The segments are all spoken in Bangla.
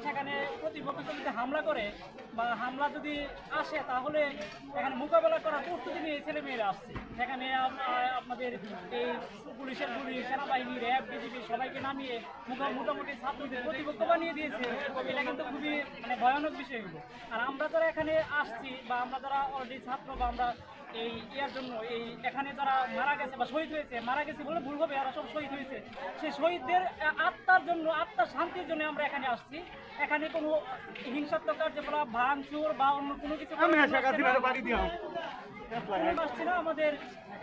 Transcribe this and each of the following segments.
সেখানে প্রতিপক্ষ যদি হামলা করে বা হামলা যদি আসে তাহলে এখানে মোকাবেলা করার প্রস্তুতি নিয়ে ছেলেমেয়েরা আসছে। সেখানে আপনাদের এই পুলিশ, সেনাবাহিনী, র্যাব, বিজিবি সবাইকে নামিয়ে মোটামুটি ছাত্রদের প্রতিপক্ষ বানিয়ে দিয়েছে। এটা কিন্তু খুবই মানে ভয়ানক বিষয় হলো। আর আমরা যারা এখানে আসছি বা আমরা যারা অলরেডি ছাত্র বা আমরা এই ইয়ার জন্য এই এখানে যারা মারা গেছে বা শহীদ হয়েছে, মারা গেছে বলে ভুল হবে, এরা সব শহীদ হয়েছে, সেই শহীদদের আত্মার জন্য, আত্মার শান্তির জন্য আমরা এখানে আসছি। এখানে কোনো হিংসাত্মক কার্যকলাপ, ভাঙচুর বা অন্য কোনো কিছু আসছি না। আমাদের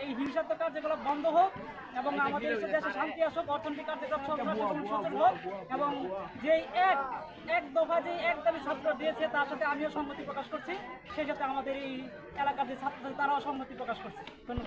এই হিংসাত্মক কার্যকলাপ বন্ধ হোক এবং আমাদের দেশে শান্তি আসুক, অর্থনৈতিক কার্যকলাপ সচল হোক এবং যে এক দফা যে এক দাবি ছাত্র দিয়েছে তার সাথে আমিও সম্মতি প্রকাশ করছি, সেই সাথে আমাদের এই এলাকার যে ছাত্র তারাও সম্মতি প্রকাশ করছে। ধন্যবাদ।